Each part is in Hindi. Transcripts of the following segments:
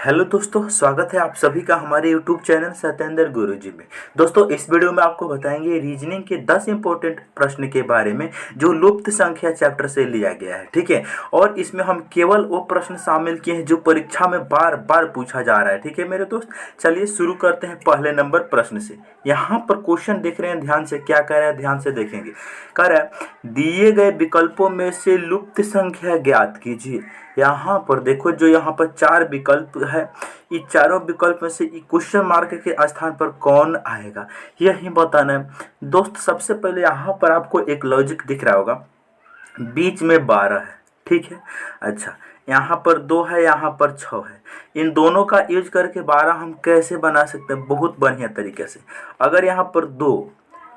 हेलो दोस्तों, स्वागत है आप सभी का हमारे यूट्यूब चैनल सत्येंद्र गुरुजी में। दोस्तों, इस वीडियो में आपको बताएंगे रीजनिंग के 10 इंपॉर्टेंट प्रश्न के बारे में जो लुप्त संख्या चैप्टर से लिया गया है। ठीक है, और इसमें हम केवल वो प्रश्न शामिल किए हैं जो परीक्षा में बार बार पूछा जा रहा है। ठीक है मेरे दोस्त, चलिए शुरू करते हैं पहले नंबर प्रश्न से। यहाँ पर क्वेश्चन देख रहे हैं, ध्यान से क्या कह रहा है, ध्यान से देखेंगे। कह रहा है दिए गए विकल्पों में से लुप्त संख्या ज्ञात कीजिए। यहाँ पर देखो, जो यहाँ पर 4 विकल्प है, ये चारों विकल्प में से क्वेश्चन मार्क के स्थान पर कौन आएगा, यही बताना है। दोस्त, सबसे पहले यहाँ पर आपको एक लॉजिक दिख रहा होगा, बीच में 12 है। ठीक है, अच्छा, यहाँ पर 2 है, यहाँ पर 6 है। इन दोनों का यूज करके 12 हम कैसे बना सकते हैं? बहुत बढ़िया तरीके से। अगर यहाँ पर 2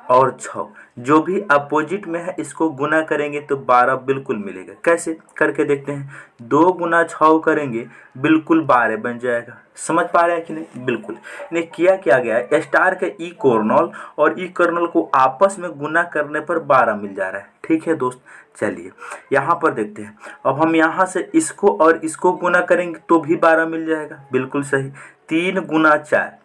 और 6 जो भी अपोजिट में है, इसको गुना करेंगे तो 12 बिल्कुल मिलेगा। कैसे करके देखते हैं? 2 गुना 6 करेंगे, बिल्कुल 12 बन जाएगा। समझ पा रहे हैं कि नहीं? बिल्कुल। ने किया क्या गया है, स्टार के ई कोर्नल और ई कर्नल को आपस में गुना करने पर 12 मिल जा रहा है। ठीक है दोस्त, चलिए यहाँ पर देखते हैं। अब हम यहाँ से इसको और इसको गुना करेंगे तो भी 12 मिल जाएगा। बिल्कुल सही। 3 गुना 4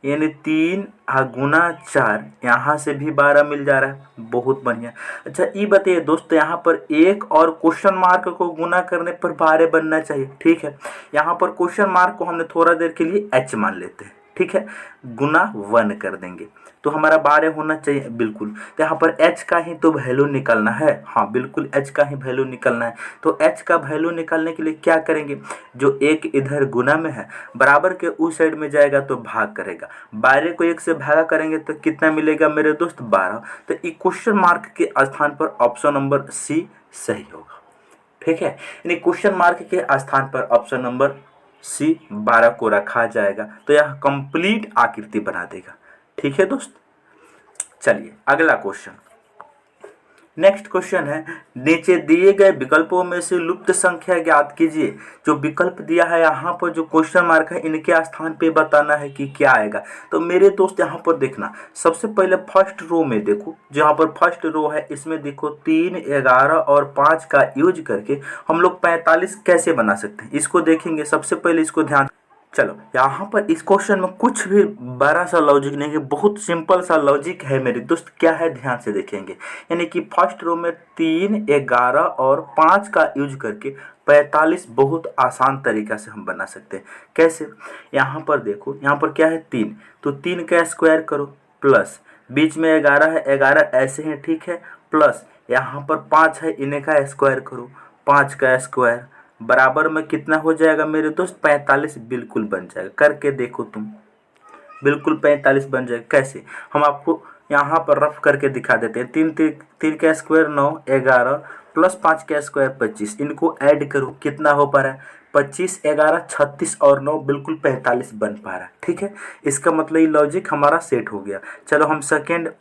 यानी 3 गुना 4, यहाँ से भी 12 मिल जा रहा है। बहुत बढ़िया। अच्छा, ये बताइए दोस्त, यहाँ पर एक और क्वेश्चन मार्क को गुना करने पर 12 बनना चाहिए। ठीक है, यहाँ पर क्वेश्चन मार्क को हमने थोड़ा देर के लिए एच मान लेते हैं। ठीक है, गुना 1 कर देंगे तो हमारा 12 होना चाहिए। बिल्कुल, तो यहाँ पर h का ही तो वैल्यू निकलना है। हाँ बिल्कुल, h का ही वैल्यू निकलना है। तो h का वैल्यू निकालने के लिए क्या करेंगे? जो एक इधर गुना में है, बराबर के उस साइड में जाएगा तो भाग करेगा। 12 को 1 से भागा करेंगे तो कितना मिलेगा मेरे दोस्त? 12। तो ये क्वेश्चन मार्क के स्थान पर ऑप्शन नंबर सी सही होगा। ठीक है, यानी क्वेश्चन मार्क के स्थान पर ऑप्शन नंबर सी 12 को रखा जाएगा तो यह कंप्लीट आकृति बना देगा। ठीक है दोस्त, चलिए अगला क्वेश्चन। नेक्स्ट क्वेश्चन है, नीचे दिए गए विकल्पों में से लुप्त संख्या ज्ञात कीजिए। जो विकल्प दिया है यहाँ पर, जो क्वेश्चन मार्क है, इनके स्थान पे बताना है कि क्या आएगा। तो मेरे दोस्त यहाँ पर देखना, सबसे पहले फर्स्ट रो में देखो, जो यहाँ पर फर्स्ट रो है इसमें देखो 3, 11 और 5 का यूज करके हम लोग 45 कैसे बना सकते हैं, इसको देखेंगे। सबसे पहले इसको ध्यान, चलो यहाँ पर इस क्वेश्चन में कुछ भी बड़ा सा लॉजिक नहीं है, बहुत सिंपल सा लॉजिक है मेरे दोस्त। क्या है, ध्यान से देखेंगे। यानी कि फर्स्ट रो में 3, 11 और 5 का यूज करके 45 बहुत आसान तरीका से हम बना सकते हैं। कैसे? यहाँ पर देखो, यहाँ पर क्या है 3, तो 3 का स्क्वायर करो, प्लस बीच में 11 है, 11 ऐसे ही ठीक है, प्लस यहाँ पर 5 है, इन्हें का स्क्वायर करो, 5 का स्क्वायर बराबर में कितना हो जाएगा मेरे दोस्त? 45 बिल्कुल बन जाएगा। करके देखो तुम, बिल्कुल 45 बन जाएगा। कैसे? हम आपको यहाँ पर रफ करके दिखा देते हैं। 3 का स्क्वायर 9, 11 प्लस 5 का स्क्वायर 25, इनको ऐड करो, कितना हो पा रहा है? 25, 11, 36 और 9 बिल्कुल 45 बन पा रहा है। ठीक है, इसका मतलब ये लॉजिक हमारा सेट हो गया। चलो हम सेकेंड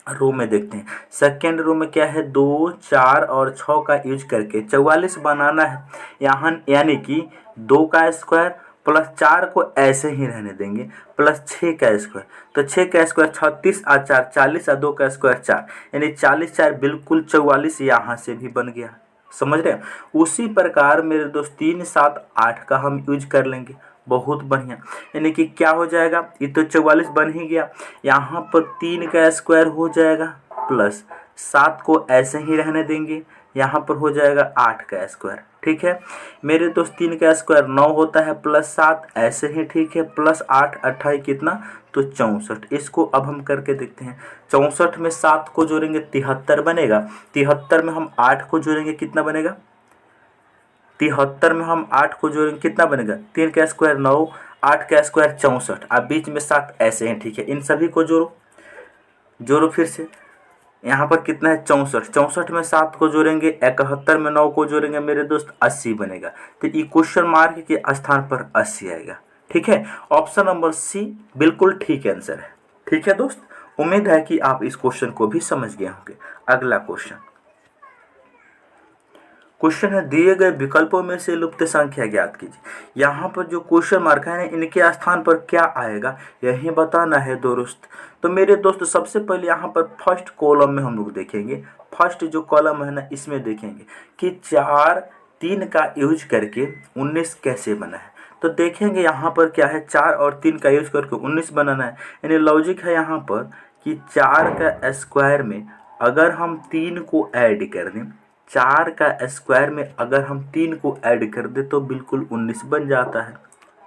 रो में देखते हैं। सेकेंड रो में क्या है, 2, 4 और 6 का यूज करके 44 बनाना है यहाँ, यानी कि 2 का स्क्वायर प्लस 4 को ऐसे ही रहने देंगे, प्लस 6 का स्क्वायर, तो 6 का स्क्वायर 36 और 4 40 और 2 का स्क्वायर 4, यानी 40 4 बिल्कुल 44 यहाँ से भी बन गया। समझ रहे हैं? उसी प्रकार मेरे दोस्त 3, 7, 8 का हम यूज कर लेंगे। बहुत बढ़िया, यानी कि क्या हो जाएगा, ये तो 44 बन ही गया। यहाँ पर 3 का स्क्वायर हो जाएगा, प्लस 7 को ऐसे ही रहने देंगे, यहाँ पर हो जाएगा 8 का स्क्वायर। ठीक है मेरे दोस्त, 3 का स्क्वायर 9 होता है, प्लस 7 ऐसे ही ठीक है, प्लस 8 28 कितना, तो 64। इसको अब हम करके देखते हैं। 64 में 7 को जोड़ेंगे 73 बनेगा, 73 में हम 8 को जोड़ेंगे कितना बनेगा? 73 में हम 8 को जोड़ेंगे कितना बनेगा? 3 का स्क्वायर 9, 8 का स्क्वायर 64, अब बीच में 7 ऐसे हैं। ठीक है, इन सभी को जोड़ो फिर से। यहाँ पर कितना है? 64, 64 में 7 को जोड़ेंगे, 71 में 9 को जोड़ेंगे मेरे दोस्त, 80 बनेगा। तो ये क्वेश्चन मार्क के स्थान पर 80 आएगा। ठीक है, ऑप्शन नंबर सी बिल्कुल ठीक आंसर है। ठीक है दोस्त, उम्मीद है कि आप इस क्वेश्चन को भी समझ गए होंगे। अगला क्वेश्चन है, दिए गए विकल्पों में से लुप्त संख्या ज्ञात कीजिए। यहाँ पर जो क्वेश्चन मार्क है इनके स्थान पर क्या आएगा, यही बताना है दोस्त। तो मेरे दोस्त सबसे पहले यहाँ पर फर्स्ट कॉलम में हम लोग देखेंगे। फर्स्ट जो कॉलम है ना, इसमें देखेंगे कि 4, 3 का यूज करके 19 कैसे बना है। तो देखेंगे यहाँ पर क्या है, 4 और 3 का यूज करके 19 बनाना है। यानी लॉजिक है यहाँ पर कि 4 का स्क्वायर में अगर हम 3 को ऐड कर दें, 4 का स्क्वायर में अगर हम 3 को ऐड कर दें तो बिल्कुल 19 बन जाता है।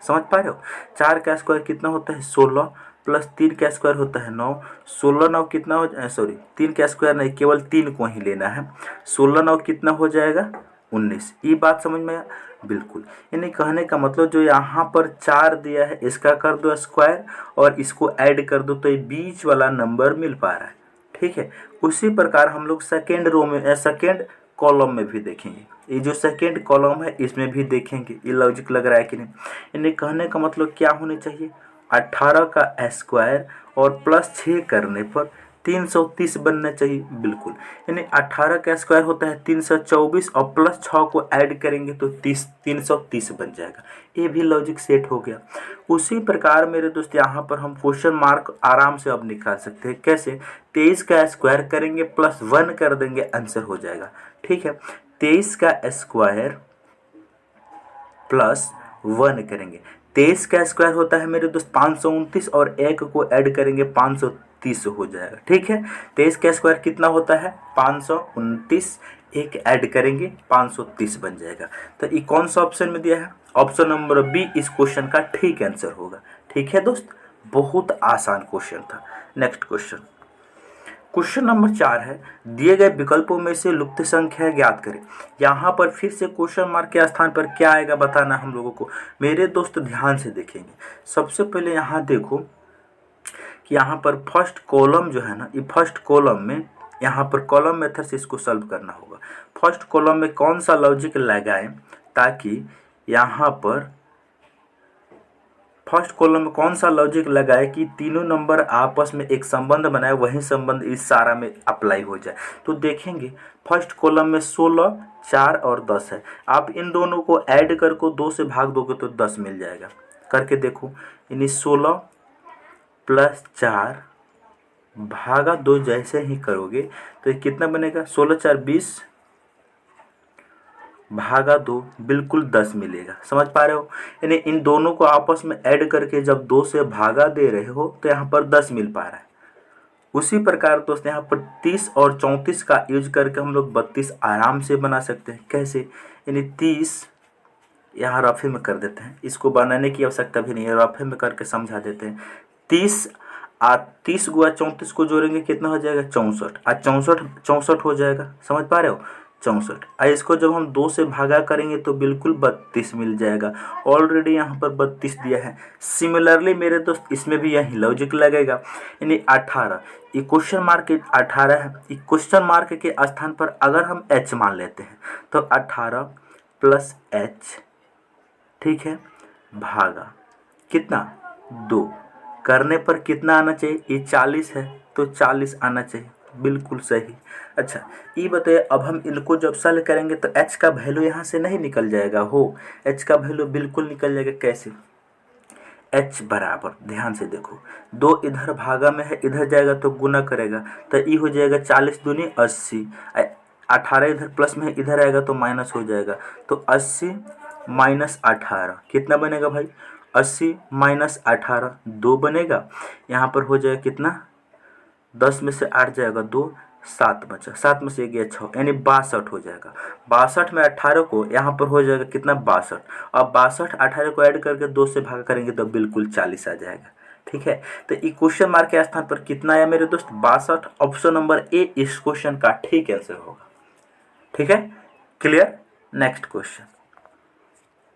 समझ पा रहे हो? 4 का स्क्वायर कितना होता है 16, प्लस 3 का स्क्वायर होता है 9। 16 9 कितना हो जाए, सॉरी 3 का स्क्वायर नहीं, केवल 3 को ही लेना है। 16 9 कितना हो जाएगा 19। ये बात समझ में आया? बिल्कुल। यानी कहने का मतलब जो यहाँ पर 4 दिया है इसका कर दो स्क्वायर और इसको ऐड कर दो तो ये बीच वाला नंबर मिल पा रहा है। ठीक है, उसी प्रकार हम लोग सेकेंड रो में सेकेंड कॉलम में भी देखेंगे। ये जो सेकेंड कॉलम है इसमें भी देखेंगे। ये लॉजिक लग रहा है कि नहीं? यानी कहने का मतलब क्या होने चाहिए, 18 का स्क्वायर और प्लस 6 करने पर 330 बनना चाहिए। बिल्कुल, यानी 18 का स्क्वायर होता है 324 और प्लस 6 को ऐड करेंगे तो 330 बन जाएगा। ये भी लॉजिक सेट हो गया। उसी प्रकार मेरे दोस्त यहाँ पर हम क्वेश्चन मार्क आराम से अब निकाल सकते हैं। कैसे? 23 का स्क्वायर करेंगे प्लस 1 कर देंगे, आंसर हो जाएगा। ठीक है, 23 का स्क्वायर प्लस 1 करेंगे। 23 का स्क्वायर होता है मेरे दोस्त 529 और 1 को ऐड करेंगे 530 हो जाएगा। ठीक है, 23 का स्क्वायर कितना होता है 529, एक ऐड करेंगे 530 बन जाएगा। तो ये कौन सा ऑप्शन में दिया है? ऑप्शन नंबर बी इस क्वेश्चन का ठीक आंसर होगा। ठीक है दोस्त, बहुत आसान क्वेश्चन था। नेक्स्ट क्वेश्चन, क्वेश्चन नंबर 4 है, दिए गए विकल्पों में से लुप्त संख्या ज्ञात करें। यहाँ पर फिर से क्वेश्चन मार्क के स्थान पर क्या आएगा बताना हम लोगों को। मेरे दोस्त ध्यान से देखेंगे। सबसे पहले यहाँ देखो कि यहाँ पर फर्स्ट कॉलम जो है ना, ये फर्स्ट कॉलम में यहाँ पर कॉलम मेथड से इसको सॉल्व करना होगा। फर्स्ट कॉलम में कौन सा लॉजिक लगाएं ताकि यहाँ पर फर्स्ट कॉलम में कौन सा लॉजिक लगाए कि तीनों नंबर आपस में एक संबंध बनाए, वही संबंध इस सारा में अप्लाई हो जाए। तो देखेंगे फर्स्ट कॉलम में 16, 4 और 10 है। आप इन दोनों को ऐड करके 2 से भाग दोगे तो 10 मिल जाएगा। करके देखो, यानी 16 प्लस 4 भागा 2 जैसे ही करोगे तो ये कितना बनेगा, 16 4 20 भागा 2 बिल्कुल 10 मिलेगा। समझ पा रहे हो? यानी इन दोनों को आपस में ऐड करके जब 2 से भागा दे रहे हो तो यहाँ पर 10 मिल पा रहा है। उसी प्रकार दोस्त यहाँ पर 30 और 34 का यूज करके हम लोग 32 आराम से बना सकते हैं। कैसे? यानी 30 यहाँ रफे में कर देते हैं, इसको बनाने की आवश्यकता भी नहीं है, रफे में करके समझा देते हैं। 30 गुआ 34 को जोड़ेंगे कितना हो जाएगा 64, आज 64 हो जाएगा। समझ पा रहे हो? 64। इसको जब हम 2 से भागा करेंगे तो बिल्कुल 32 मिल जाएगा। ऑलरेडी यहाँ पर 32 दिया है। सिमिलरली मेरे दोस्त इसमें भी यही लॉजिक लगेगा, यानी 18। ये क्वेश्चन मार्क 18 है। ये क्वेश्चन मार्क के स्थान पर अगर हम h मान लेते हैं तो 18 प्लस h, ठीक है, भागा कितना 2 करने पर कितना आना चाहिए, ये 40 है तो 40 आना चाहिए। बिल्कुल सही। अच्छा, ये बताइए अब हम इनको जब सॉल्व करेंगे तो h का वैल्यू यहाँ से नहीं निकल जाएगा हो, h का वैल्यू बिल्कुल निकल जाएगा। कैसे? h बराबर, ध्यान से देखो, 2 इधर भागा में है, इधर जाएगा तो गुना करेगा तो ये हो जाएगा 40 दूनी 80, 18 इधर प्लस में इधर आएगा तो माइनस हो जाएगा। तो 80 माइनस 18 कितना बनेगा भाई, 80 माइनस 18 2 बनेगा। यहाँ पर हो जाएगा कितना, 10 में से 8 जाएगा 2, 7 बचा, 7 में से 1 गया 6, यानी 62 हो जाएगा। 62 में 18 को यहाँ पर हो जाएगा कितना 62। अब 62 18 को ऐड करके 2 से भाग करेंगे तो बिल्कुल 40 आ जाएगा। ठीक है, तो ये क्वेश्चन मार्क के स्थान पर कितना आया मेरे दोस्त 62। ऑप्शन नंबर ए इस क्वेश्चन का ठीक आंसर होगा। ठीक है, क्लियर। नेक्स्ट क्वेश्चन,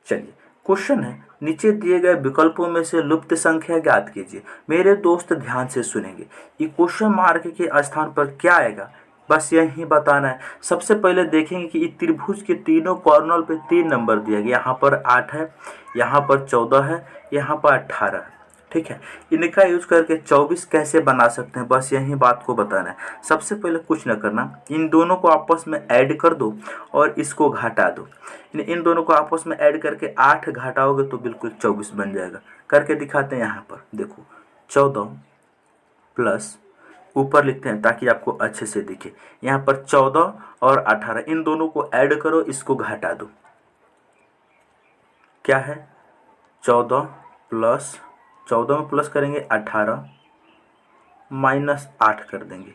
चलिए क्वेश्चन है, नीचे दिए गए विकल्पों में से लुप्त संख्या ज्ञात कीजिए। मेरे दोस्त ध्यान से सुनेंगे, ये क्वेश्चन मार्क के स्थान पर क्या आएगा बस यही बताना है। सबसे पहले देखेंगे कि इस त्रिभुज के तीनों कॉर्नर पे 3 नंबर दिया गया, यहाँ पर 8 है, यहाँ पर 14 है, यहाँ पर 18 है। ठीक है, इनका यूज करके 24 कैसे बना सकते हैं बस यही बात को बताना है। सबसे पहले कुछ न करना, इन दोनों को आपस में ऐड कर दो और इसको घटा दो। इन दोनों को आपस में ऐड करके 8 घटाओगे तो बिल्कुल 24 बन जाएगा। करके दिखाते हैं। यहाँ पर देखो 14 प्लस, ऊपर लिखते हैं ताकि आपको अच्छे से दिखे। यहाँ पर 14 और 18 इन दोनों को ऐड करो, इसको घटा दो, क्या है 14 प्लस 14 में प्लस करेंगे 18 माइनस 8 कर देंगे।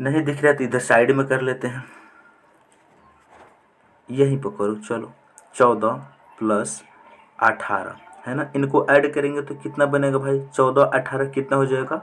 नहीं दिख रहा तो इधर साइड में कर लेते हैं, यहीं पर करो। चलो 14 प्लस 18 है ना, इनको ऐड करेंगे तो कितना बनेगा भाई, 14 18 कितना हो जाएगा,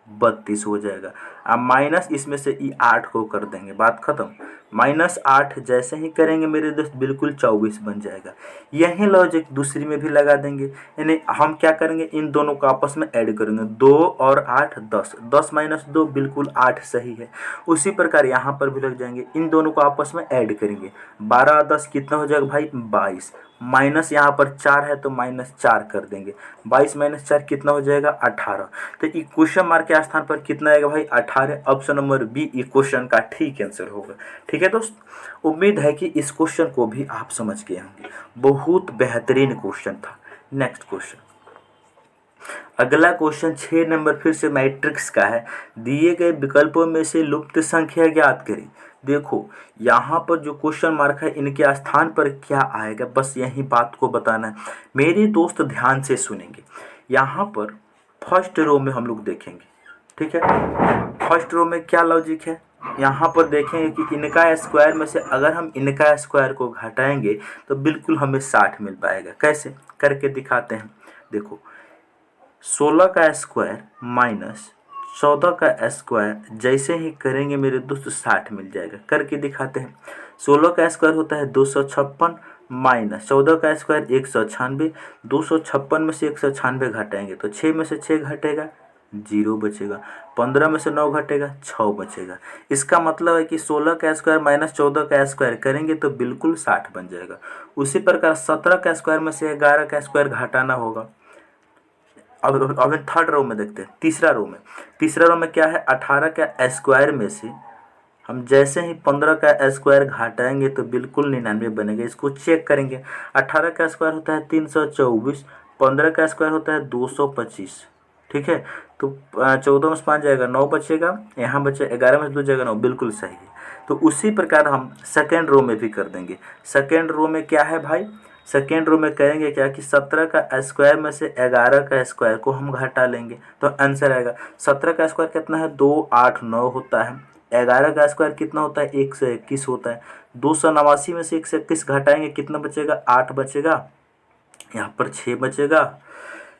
32 हो जाएगा। अब माइनस इसमें से ई 8 को कर देंगे, बात खत्म। -8 जैसे ही करेंगे मेरे दोस्त बिल्कुल 24 बन जाएगा। यही लॉजिक दूसरी में भी लगा देंगे, यानी हम क्या करेंगे, इन दोनों को आपस में ऐड करेंगे। 2 और 8 10, 10 माइनस 2 बिल्कुल 8 सही है। उसी प्रकार यहाँ पर भी लग जाएंगे, इन दोनों को आपस में ऐड करेंगे। 12 और 10 कितना हो जाएगा भाई, 22। माइनस यहाँ पर 4 है तो -4 कर देंगे। 22 माइनस 4 कितना हो जाएगा, 18। तो ई क्वेश्चन मार्क के स्थान पर कितना आएगा भाई, 18। Option number B E question का ठीक आंसर होगा। ठीक है दोस्त, उम्मीद है कि इस क्वेश्चन को भी आप समझ गए होंगे। बहुत बेहतरीन क्वेश्चन था। नेक्स्ट क्वेश्चन, अगला क्वेश्चन 6 नंबर फिर से मैट्रिक्स का है। दिए गए विकल्पों में से लुप्त संख्या ज्ञात करें। देखो यहाँ पर जो क्वेश्चन मार्क है इनके स्थान पर क्या आएगा, बस यही बात को बताना है। मेरे दोस्त ध्यान से सुनेंगे। यहाँ पर फर्स्ट रो में हम लोग देखेंगे, ठीक है। फर्स्ट रो में क्या लॉजिक है, यहाँ पर देखेंगे कि इनका स्क्वायर में से अगर हम इनका स्क्वायर को घटाएंगे तो बिल्कुल हमें 60 मिल पाएगा। कैसे करके दिखाते हैं, देखो 16 का स्क्वायर माइनस 14 का स्क्वायर जैसे ही करेंगे मेरे दोस्त 60 मिल जाएगा। करके दिखाते हैं। 16 का स्क्वायर होता है 256 माइनस 14 का स्क्वायर 196। 256 में से 196 घटाएंगे तो 6 में से 6 घटेगा, 0 बचेगा। 15 में से 9 घटेगा, 6 बचेगा। इसका मतलब है कि 16 का स्क्वायर माइनस 14 का स्क्वायर करेंगे तो बिल्कुल 60 बन जाएगा। उसी प्रकार 17 का स्क्वायर में से 11 का स्क्वायर घटाना होगा। अब थर्ड रो में देखते हैं, तीसरा रो में क्या है, 18 का स्क्वायर में से हम जैसे ही 15 का स्क्वायर घटाएंगे तो बिल्कुल 99 बनेगा। इसको चेक करेंगे। 18 का स्क्वायर होता है 324, 15 का स्क्वायर होता है 225। ठीक है, तो 14 में से 5 जाएगा, 9 बचेगा। यहाँ बचे 11 में से 2 जाएगा, 9, बिल्कुल सही है। तो उसी प्रकार हम सेकेंड रो में भी कर देंगे। सेकेंड रो में क्या है भाई, सेकेंड रो में करेंगे क्या कि 17 का स्क्वायर में से 11 का स्क्वायर को हम घटा लेंगे तो आंसर आएगा। 17 का स्क्वायर कितना है, 2 8 9 होता है। 11 का स्क्वायर कितना होता है, 121 होता है। 289 में से 121 घटाएंगे कितना बचेगा, 8 बचेगा। यहाँ पर 6 बचेगा,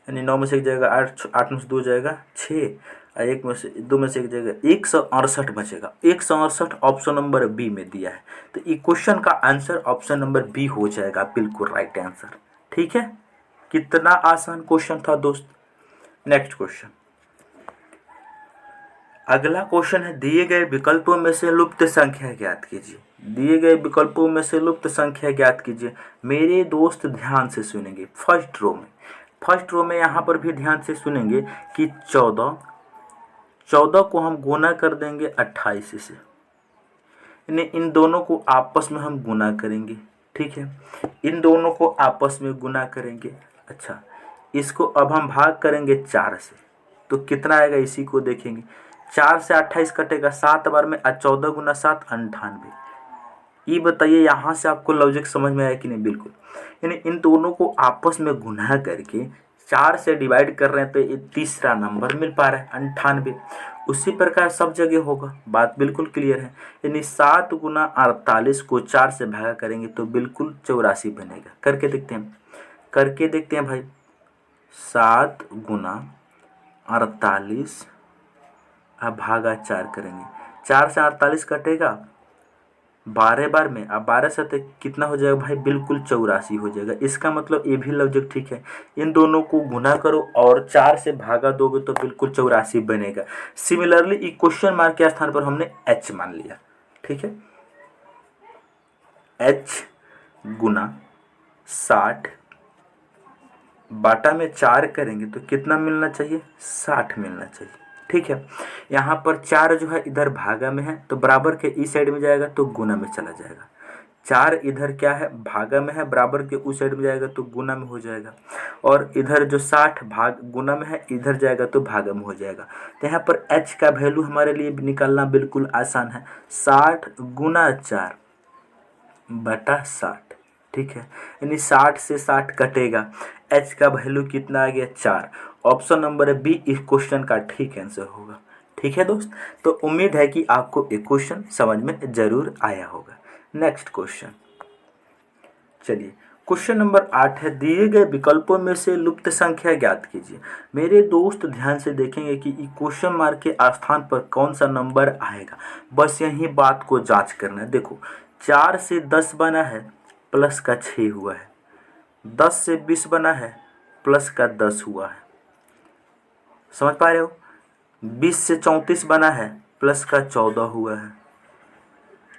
यानी 9 में से 1 जाएगा 8, 8 में से 2 जाएगा 6, और 1 में से 2 में से 1 जाएगा 168 बचेगा। 168 ऑप्शन नंबर बी में दिया है। तो ये क्वेश्चन का आंसर ऑप्शन नंबर बी हो जाएगा, बिल्कुल राइट आंसर। ठीक है, कितना आसान क्वेश्चन था दोस्त। नेक्स्ट क्वेश्चन, अगला क्वेश्चन है, दिए गए विकल्पों में से लुप्त संख्या ज्ञात कीजिए। दिए गए विकल्पों में से लुप्त संख्या ज्ञात कीजिए। मेरे दोस्त ध्यान से सुनेंगे। फर्स्ट रो में यहाँ पर भी ध्यान से सुनेंगे कि 14 को हम गुना कर देंगे 28 से, यानी इन दोनों को आपस में हम गुना करेंगे। ठीक है, इन दोनों को आपस में गुना करेंगे। अच्छा, इसको अब हम भाग करेंगे 4 से, तो कितना आएगा इसी को देखेंगे। 4 से 28 कटेगा 7 बार में, 14 गुना 7 98। ये बताइए यहाँ से आपको लॉजिक समझ में आया कि नहीं, बिल्कुल। यानी इन दोनों को आपस में गुना करके 4 से डिवाइड कर रहे हैं तो ये तीसरा नंबर मिल पा रहा है 98। उसी प्रकार सब जगह होगा, बात बिल्कुल क्लियर है। यानी 7 गुना 48 को 4 से भागा करेंगे तो बिल्कुल 84 बनेगा। करके देखते हैं भाई। 7 गुना 48 अब भागा 4 करेंगे, 4 से 48 कटेगा 12 बार में, अब 12 से तो कितना हो जाएगा भाई, बिल्कुल 84 हो जाएगा। इसका मतलब ये भी लॉजिक ठीक है। इन दोनों को गुना करो और 4 से भागा दोगे तो बिल्कुल 84 बनेगा। सिमिलरली ये क्वेश्चन मार्क के स्थान पर हमने h मान लिया। ठीक है, h गुना 60 बाटा में 4 करेंगे तो कितना मिलना चाहिए, 60 मिलना चाहिए। ठीक है, यहाँ पर 4 जो है इधर भागा में है तो बराबर के इस साइड में जाएगा तो गुना में चला जाएगा। 4 इधर क्या है, भागा में है, बराबर के उस साइड में जाएगा तो गुना में हो जाएगा। और इधर जो 60 भाग गुना में है, इधर जाएगा तो भागा में हो जाएगा। तो यहाँ पर h का वैल्यू हमारे लिए निकालना बिल्कुल आसान है। 60 गुना 4 बटा 60। ठीक है, यानी 60 से 60 कटेगा, h का वैल्यू कितना आ गया 4। ऑप्शन नंबर बी इस क्वेश्चन का ठीक आंसर होगा। ठीक है दोस्त, तो उम्मीद है कि आपको एक क्वेश्चन समझ में ज़रूर आया होगा। नेक्स्ट क्वेश्चन, चलिए क्वेश्चन नंबर 8 है, दिए गए विकल्पों में से लुप्त संख्या ज्ञात कीजिए। मेरे दोस्त ध्यान से देखेंगे कि क्वेश्चन मार्क के स्थान पर कौन सा नंबर आएगा, बस यही बात को जांच करना है। देखो 4 से 10 बना है, प्लस का 6 हुआ है। 10 से 20 बना है, प्लस का 10 हुआ है। समझ पा रहे हो? 20 से 34 बना है, प्लस का 14 हुआ है।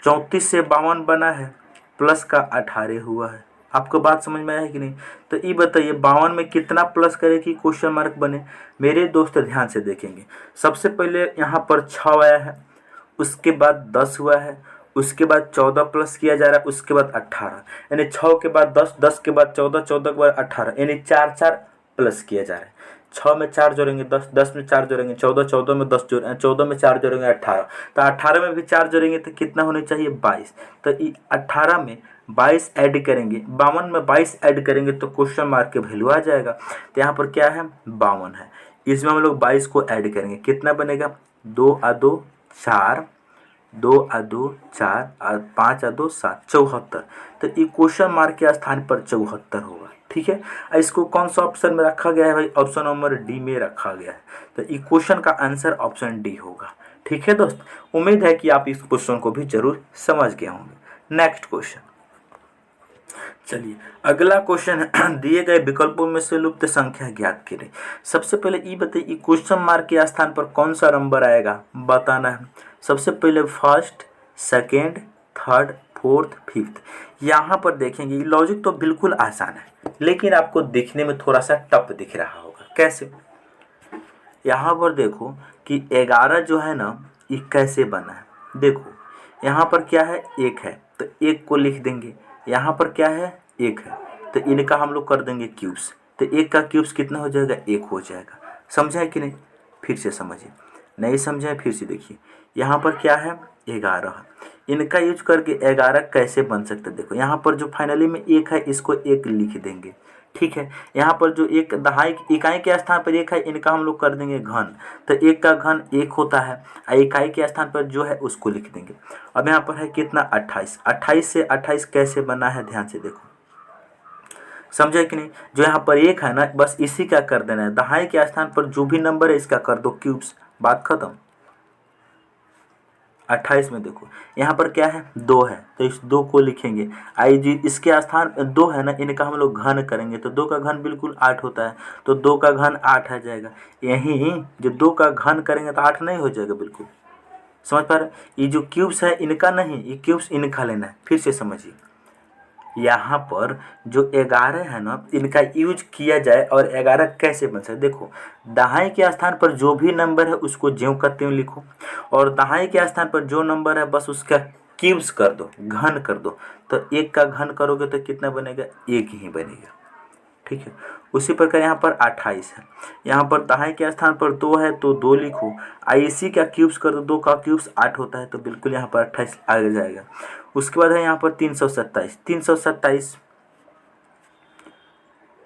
34 से 52 बना है, प्लस का 18 हुआ है। आपको बात समझ में आया है कि नहीं? तो ये बताइए 52 में कितना प्लस करे कि क्वेश्चन मार्क बने। मेरे दोस्त ध्यान से देखेंगे, सबसे पहले यहाँ पर 6 आया है, उसके बाद 10 हुआ है, उसके बाद 14 प्लस किया जा रहा है, उसके बाद 18, यानी 6 के बाद 10, 10 के बाद 14, 14 के बाद 18, यानी 4 4 प्लस किया जा रहा है। 6 में 4 जोड़ेंगे 10, 10 में 4 जोड़ेंगे 14, 14 में 10 जोड़ेंगे 14 में 4 जोड़ेंगे 18, तो 18 में भी 4 जोड़ेंगे तो कितना होने चाहिए 22। तो 18 में 22 ऐड करेंगे, 52 में 22 ऐड करेंगे तो क्वेश्चन मार्क के वैल्यू आ जाएगा। तो यहाँ पर क्या है 52 है, इसमें हम लोग 22 को ऐड करेंगे, कितना बनेगा 2 आ 2 4, 2 आ 2 4, 5 आ 2 7, 74। तो ये क्वेश्चन मार्क के स्थान पर 74 होगा। ठीक है, इसको कौन सा ऑप्शन में रखा गया है भाई? ऑप्शन नंबर डी में रखा गया है। तो ये क्वेश्चन का आंसर ऑप्शन डी होगा। ठीक है दोस्त, उम्मीद है कि आप इस क्वेश्चन को भी जरूर समझ गए होंगे। नेक्स्ट क्वेश्चन, चलिए अगला क्वेश्चन है, दिए गए विकल्पों में से लुप्त संख्या ज्ञात करें। सबसे पहले ये बताइए क्वेश्चन मार्क के स्थान पर कौन सा नंबर आएगा, बताना है। सबसे पहले first, second, third, fourth, fifth. यहाँ पर देखेंगे लॉजिक तो बिल्कुल आसान है, लेकिन आपको दिखने में थोड़ा सा टफ दिख रहा होगा। कैसे? यहाँ पर देखो कि 11 जो है ना, ये कैसे बना है। देखो यहाँ पर क्या है, एक है तो एक को लिख देंगे, यहाँ पर क्या है एक है तो इनका हम लोग कर देंगे क्यूब्स, तो एक का क्यूब्स कितना हो जाएगा 1 हो जाएगा। समझा है कि नहीं? फिर से समझिए, नहीं समझा है फिर से देखिए। यहाँ पर क्या है 11, इनका यूज करके 11 कैसे बन सकता है। देखो यहाँ पर जो फाइनली में एक है, इसको एक लिख देंगे। ठीक है, यहाँ पर जो एक दहाई इकाई के स्थान पर एक है, इनका हम लोग कर देंगे घन, तो एक का घन 1 होता है, इकाई के स्थान पर जो है उसको लिख देंगे। अब यहाँ पर है कितना 28, 28 से 28 कैसे बना है ध्यान से देखो। समझे कि नहीं? जो यहाँ पर एक है ना, बस इसी का कर देना है, दहाई के स्थान पर जो भी नंबर है इसका कर दो क्यूब्स, बात खत्म। 28 में देखो यहाँ पर क्या है 2 है, तो इस 2 को लिखेंगे। आई जी इसके स्थान 2 है ना, इनका हम लोग घन करेंगे तो 2 का घन बिल्कुल 8 होता है, तो 2 का घन 8 आ जाएगा। यहीं जो 2 का घन करेंगे तो 8 नहीं हो जाएगा बिल्कुल। समझ पा रहे? ये जो क्यूब्स है इनका नहीं, ये क्यूब्स इनका लेना है। फिर से समझिए, यहाँ पर जो 11 है ना, इनका यूज किया जाए और 11 कैसे बन सकता है। देखो दहाई के स्थान पर जो भी नंबर है उसको ज्यों का त्यों लिखो, और दहाई के स्थान पर जो नंबर है बस उसका क्यूब्स कर दो, घन कर दो। तो 1 का घन करोगे तो कितना बनेगा 1 ही बनेगा। ठीक है, उसी प्रकार यहाँ पर 28 है, यहाँ पर दहाई के स्थान पर 2 है तो 2 लिखो, इसी का क्यूब्स कर दो, 2 का क्यूब्स 8 होता है, तो बिल्कुल यहाँ पर 28 आ जाएगा। उसके बाद है यहाँ पर 327, 327,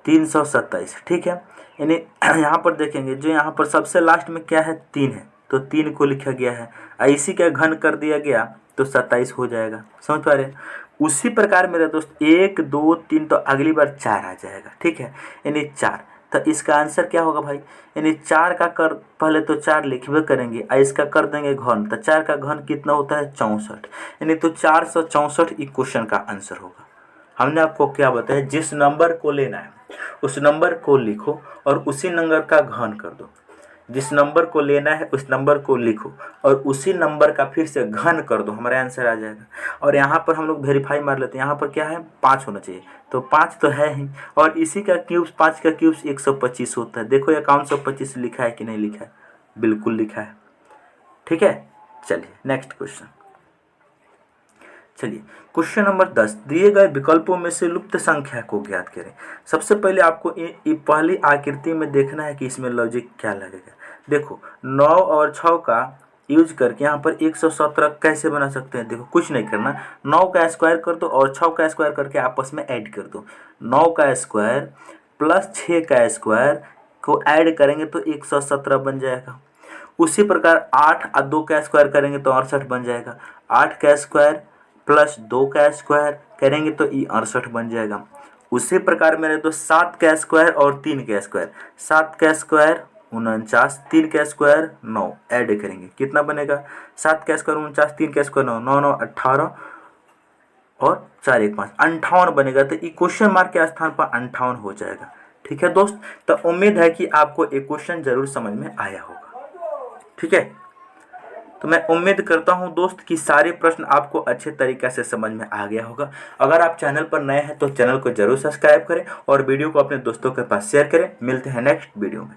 327। ठीक है, यानी यहाँ पर देखेंगे जो यहाँ पर सबसे लास्ट में क्या है 3 है, तो 3 को लिखा गया है, इसी का घन कर दिया गया तो 27 हो जाएगा। समझ पा रहे? उसी प्रकार मेरे दोस्त 1 2 3 तो अगली बार 4 आ जाएगा। ठीक है, यानी 4, तो इसका आंसर क्या होगा भाई? यानी 4 का कर पहले तो 4 लिखबे करेंगे, इसका कर देंगे घन, तो 4 का घन कितना होता है 64, यानी तो 464 इस क्वेश्चन का आंसर होगा। हमने आपको क्या बताया, जिस नंबर को लेना है उस नंबर को लिखो और उसी नंबर का घन कर दो। जिस नंबर को लेना है उस नंबर को लिखो और उसी नंबर का फिर से घन कर दो, हमारा आंसर आ जाएगा। और यहाँ पर हम लोग वेरीफाई मार लेते हैं, यहाँ पर क्या है 5 होना चाहिए, तो 5 तो है ही, और इसी का क्यूब्स 5 का क्यूब्स 125 होता है। देखो ये 125 लिखा है कि नहीं लिखा है? बिल्कुल लिखा है। ठीक है, चलिए नेक्स्ट क्वेश्चन। चलिए क्वेश्चन नंबर 10, दिए गए विकल्पों में से लुप्त संख्या को ज्ञात करें। सबसे पहले आपको ये पहली आकृति में देखना है कि इसमें लॉजिक क्या लगेगा। देखो 9 और 6 का यूज करके यहाँ पर 117 कैसे बना सकते हैं। देखो कुछ नहीं करना, 9 का स्क्वायर कर दो और 6 का स्क्वायर करके आपस में ऐड कर दो। 9 का स्क्वायर प्लस 6 का स्क्वायर को ऐड करेंगे तो 117 बन जाएगा। उसी प्रकार 8 और 2 का स्क्वायर करेंगे तो 68 बन जाएगा। 8 का स्क्वायर प्लस 2 का स्क्वायर करेंगे तो ये 68 बन जाएगा। उसी प्रकार मेरे तो 7 का स्क्वायर और 3 का स्क्वायर, 7 का स्क्वायर 49, 3 का स्क्वायर 9, ऐड करेंगे कितना बनेगा, 7 का स्क्वायर 49, 3 का स्क्वायर 9, 9 9 18 और 4 1 5 58 बनेगा। तो ये क्वेश्चन मार्क के स्थान पर 58 हो जाएगा। ठीक है दोस्त, तो उम्मीद है कि आपको एक क्वेश्चन जरूर समझ में आया होगा। ठीक है, तो मैं उम्मीद करता हूं दोस्त कि सारे प्रश्न आपको अच्छे तरीके से समझ में आ गया होगा। अगर आप चैनल पर नए हैं तो चैनल को जरूर सब्सक्राइब करें और वीडियो को अपने दोस्तों के पास शेयर करें। मिलते हैं नेक्स्ट वीडियो में।